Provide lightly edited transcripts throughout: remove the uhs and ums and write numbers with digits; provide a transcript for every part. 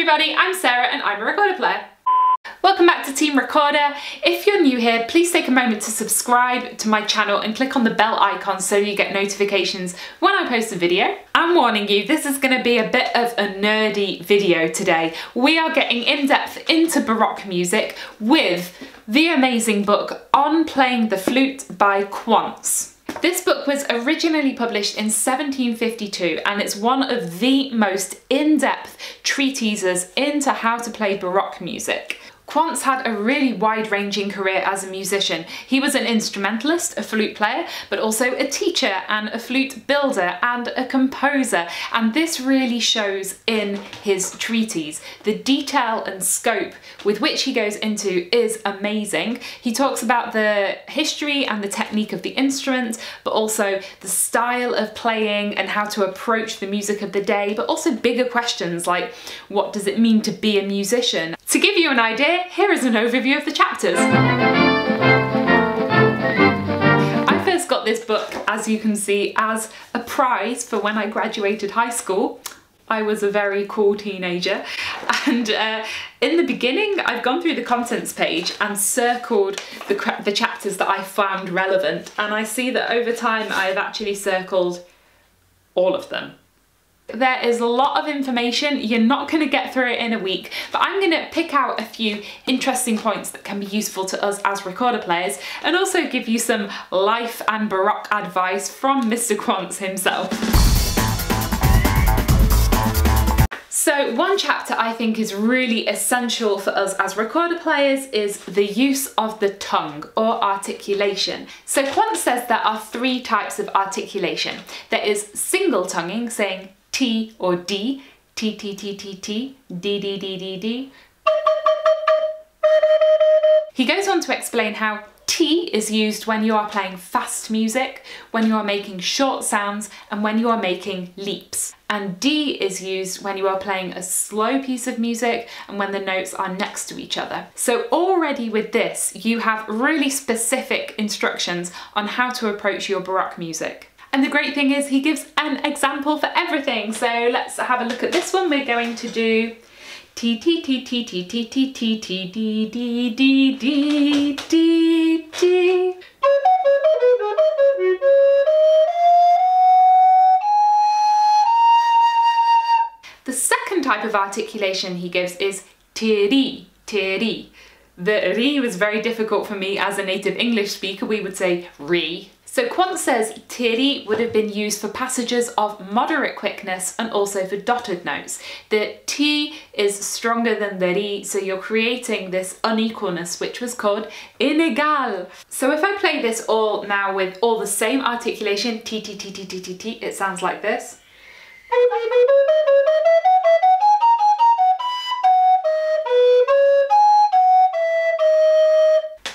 everybody, I'm Sarah and I'm a recorder player. Welcome back to Team Recorder. If you're new here, please take a moment to subscribe to my channel and click on the bell icon so you get notifications when I post a video. I'm warning you, this is going to be a bit of a nerdy video today. We are getting in depth into Baroque music with the amazing book On Playing the Flute by Quantz. This book was originally published in 1752 and it's one of the most in-depth treatises into how to play Baroque music. Quantz had a really wide-ranging career as a musician. He was an instrumentalist, a flute player, but also a teacher and a flute builder and a composer. And this really shows in his treatise. The detail and scope with which he goes into is amazing. He talks about the history and the technique of the instrument, but also the style of playing and how to approach the music of the day, but also bigger questions like, what does it mean to be a musician? To give you an idea, here is an overview of the chapters. I first got this book, as you can see, as a prize for when I graduated high school. I was a very cool teenager, and in the beginning I've gone through the contents page and circled the chapters that I found relevant, and I see that over time I've actually circled all of them. There is a lot of information, you're not going to get through it in a week, but I'm going to pick out a few interesting points that can be useful to us as recorder players and also give you some life and Baroque advice from Mr. Quantz himself. So one chapter I think is really essential for us as recorder players is the use of the tongue, or articulation. So Quantz says there are three types of articulation. There is single tonguing, saying T or D, T, T, T, T, T, D, D, D, D, D. He goes on to explain how T is used when you are playing fast music, when you are making short sounds, and when you are making leaps. And D is used when you are playing a slow piece of music and when the notes are next to each other. So already with this, you have really specific instructions on how to approach your Baroque music. And the great thing is he gives an example for everything. So let's have a look at this one. We're going to do T, T, T, T, T, T, T, T, T, D, D, D, D, D, D. The second type of articulation he gives is tiri, tiri. The ri was very difficult for me as a native English speaker. We would say ri. So Quantz says tiri would have been used for passages of moderate quickness and also for dotted notes. The T is stronger than the ri, so you're creating this unequalness which was called inégal. So if I play this all now with all the same articulation, T, T, T, T, T, T, T, it sounds like this.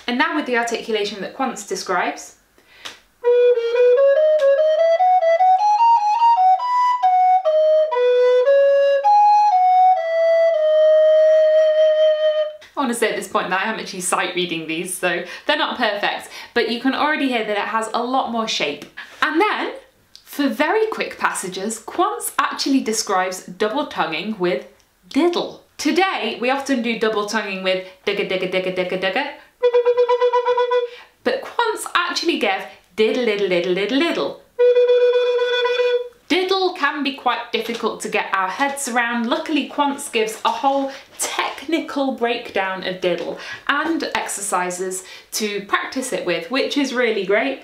And now with the articulation that Quantz describes. I want to say at this point that I am actually sight reading these, so they're not perfect, but you can already hear that it has a lot more shape. And then, for very quick passages, Quantz actually describes double tonguing with diddle. Today, we often do double tonguing with digga digga digga digga digga, but Quantz actually gave diddle diddle diddle diddle diddle. Diddle can be quite difficult to get our heads around. Luckily, Quantz gives a whole technical breakdown of diddle and exercises to practice it with, which is really great.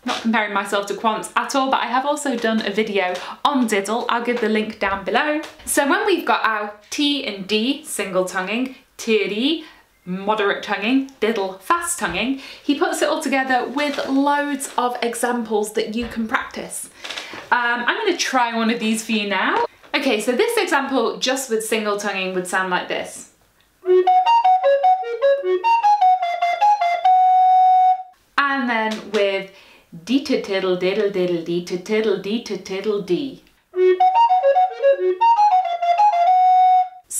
Not comparing myself to Quantz at all, but I have also done a video on diddle. I'll give the link down below. So when we've got our T and D, single tonguing, tiri, moderate tonguing, diddle, fast tonguing, he puts it all together with loads of examples that you can practice. I'm going to try one of these for you now. Okay, so this example just with single tonguing would sound like this. And then with dee to tiddle diddle diddle dee to tiddle dee to tiddle dee.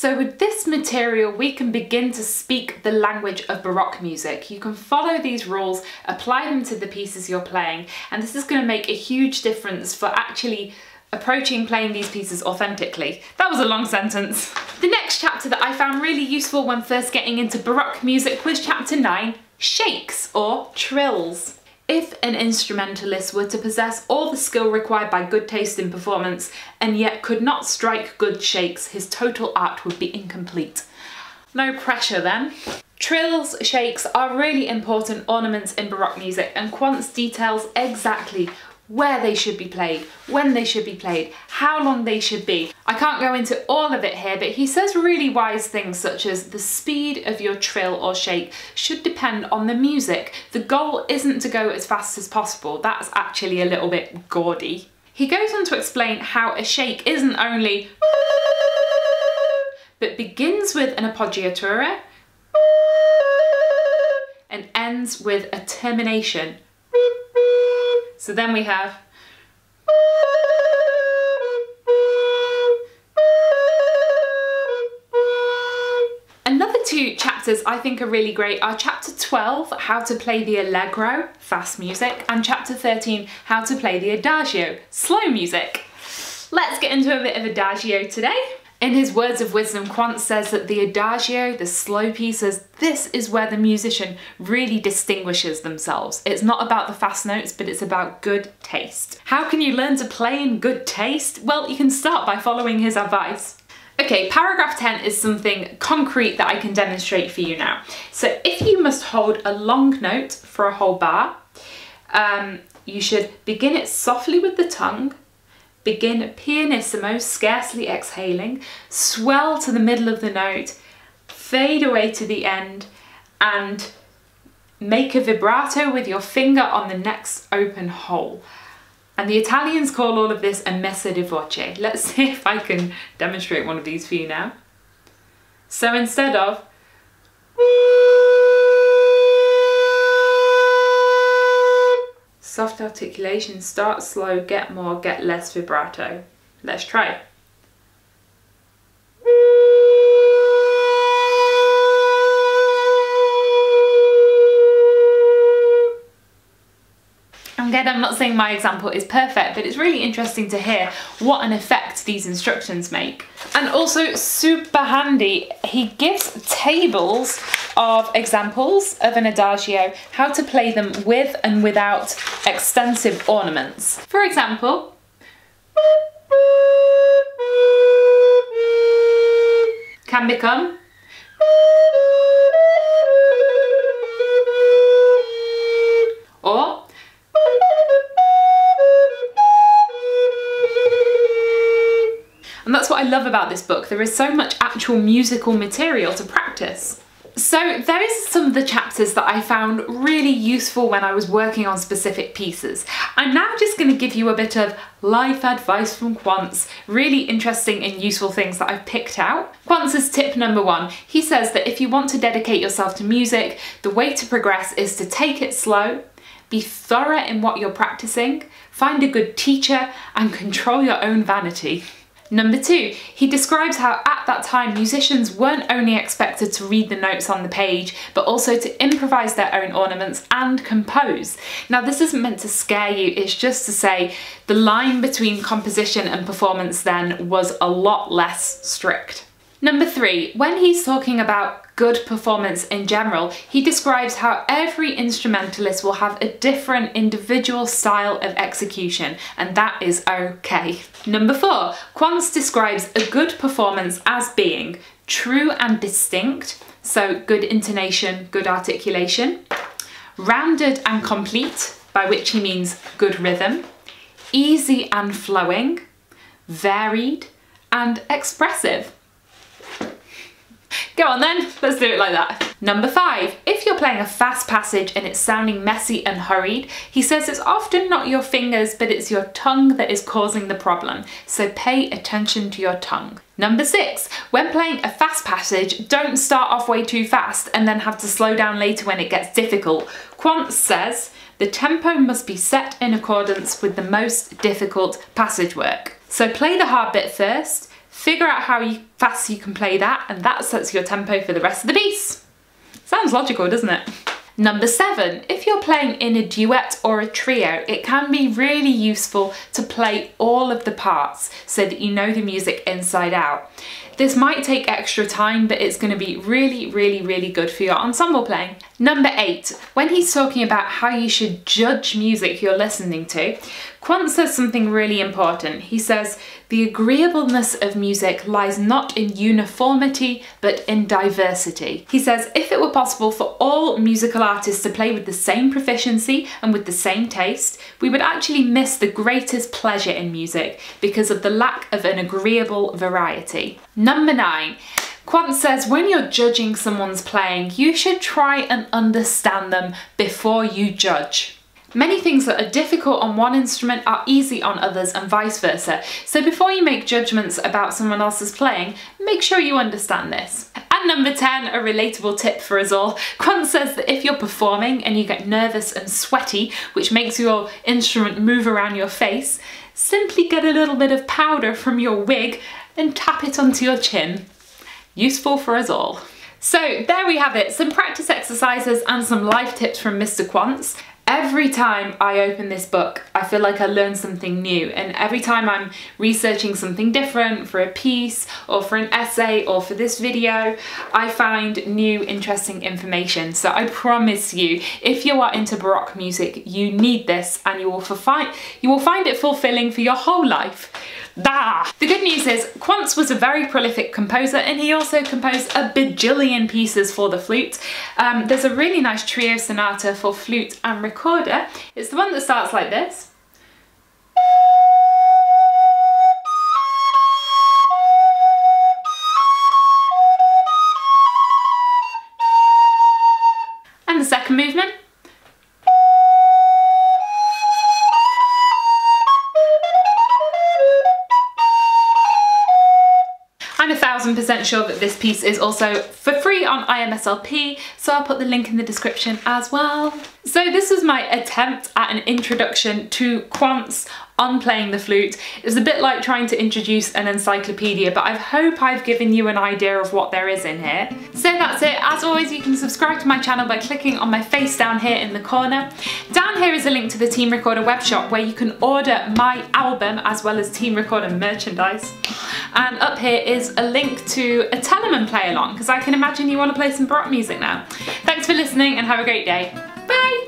So with this material, we can begin to speak the language of Baroque music. You can follow these rules, apply them to the pieces you're playing, and this is going to make a huge difference for actually approaching playing these pieces authentically. That was a long sentence. The next chapter that I found really useful when first getting into Baroque music was chapter 9, Shakes or Trills. If an instrumentalist were to possess all the skill required by good taste in performance and yet could not strike good shakes, his total art would be incomplete. No pressure then. Trills, shakes are really important ornaments in Baroque music, and Quantz details exactly where they should be played, when they should be played, how long they should be. I can't go into all of it here, but he says really wise things such as the speed of your trill or shake should depend on the music. The goal isn't to go as fast as possible. That's actually a little bit gaudy. He goes on to explain how a shake isn't only but begins with an appoggiatura and ends with a termination. So then we have another two chapters I think are really great are chapter 12, how to play the allegro, fast music, and chapter 13, how to play the adagio, slow music. Let's get into a bit of adagio today. In his words of wisdom, Quantz says that the adagio, the slow pieces, this is where the musician really distinguishes themselves. It's not about the fast notes, but it's about good taste. How can you learn to play in good taste? Well, you can start by following his advice. Okay, paragraph 10 is something concrete that I can demonstrate for you now. So if you must hold a long note for a whole bar, you should begin it softly with the tongue, begin pianissimo, scarcely exhaling, swell to the middle of the note, fade away to the end, and make a vibrato with your finger on the next open hole. And the Italians call all of this a messa di voce. Let's see if I can demonstrate one of these for you now. So instead of soft articulation, start slow, get more, get less vibrato. Let's try. Again, I'm not saying my example is perfect, but it's really interesting to hear what an effect these instructions make. And also super handy, he gives tables of examples of an adagio, how to play them with and without extensive ornaments. For example, can become or and that's what I love about this book. There is so much actual musical material to practice. So those are some of the chapters that I found really useful when I was working on specific pieces. I'm now just going to give you a bit of life advice from Quantz, really interesting and useful things that I've picked out. Quantz's tip number 1, he says that if you want to dedicate yourself to music, the way to progress is to take it slow, be thorough in what you're practicing, find a good teacher, and control your own vanity. Number 2, he describes how at that time musicians weren't only expected to read the notes on the page, but also to improvise their own ornaments and compose. Now this isn't meant to scare you, it's just to say the line between composition and performance then was a lot less strict. Number 3, when he's talking about good performance in general, he describes how every instrumentalist will have a different individual style of execution, and that is okay. Number 4, Quantz describes a good performance as being true and distinct, so good intonation, good articulation, rounded and complete, by which he means good rhythm, easy and flowing, varied, and expressive. Go on then, let's do it like that. Number 5, if you're playing a fast passage and it's sounding messy and hurried, he says it's often not your fingers, but it's your tongue that is causing the problem. So pay attention to your tongue. Number 6, when playing a fast passage, don't start off way too fast and then have to slow down later when it gets difficult. Quantz says the tempo must be set in accordance with the most difficult passage work. So play the hard bit first, figure out how fast you can play that, and that sets your tempo for the rest of the piece. Sounds logical, doesn't it? Number 7, if you're playing in a duet or a trio, it can be really useful to play all of the parts so that you know the music inside out. This might take extra time, but it's going to be really good for your ensemble playing. Number 8, when he's talking about how you should judge music you're listening to, Quantz says something really important. He says, the agreeableness of music lies not in uniformity, but in diversity. He says, if it were possible for all musical artists to play with the same proficiency and with the same taste, we would actually miss the greatest pleasure in music because of the lack of an agreeable variety. Number 9. Quantz says when you're judging someone's playing, you should try and understand them before you judge. Many things that are difficult on one instrument are easy on others and vice versa. So before you make judgments about someone else's playing, make sure you understand this. And number 10, a relatable tip for us all. Quantz says that if you're performing and you get nervous and sweaty, which makes your instrument move around your face, simply get a little bit of powder from your wig and tap it onto your chin. Useful for us all. So there we have it, some practice exercises and some life tips from Mr. Quantz. Every time I open this book, I feel like I learn something new, and every time I'm researching something different for a piece or for an essay or for this video, I find new interesting information. So I promise you, if you are into Baroque music, you need this and you will find it fulfilling for your whole life. The good news is Quantz was a very prolific composer, and he also composed a bajillion pieces for the flute. There's a really nice trio sonata for flute and recorder. It's the one that starts like this. And the second movement. I'm 1000% sure that this piece is also for free on IMSLP, so I'll put the link in the description as well. So this was my attempt at an introduction to Quantz on playing the flute. It was a bit like trying to introduce an encyclopedia, but I hope I've given you an idea of what there is in here. So that's it. As always, you can subscribe to my channel by clicking on my face down here in the corner. Down here is a link to the Team Recorder web shop where you can order my album as well as Team Recorder merchandise. And up here is a link to a Telemann play along, because I can imagine you want to play some Baroque music now. Thanks for listening and have a great day. Bye!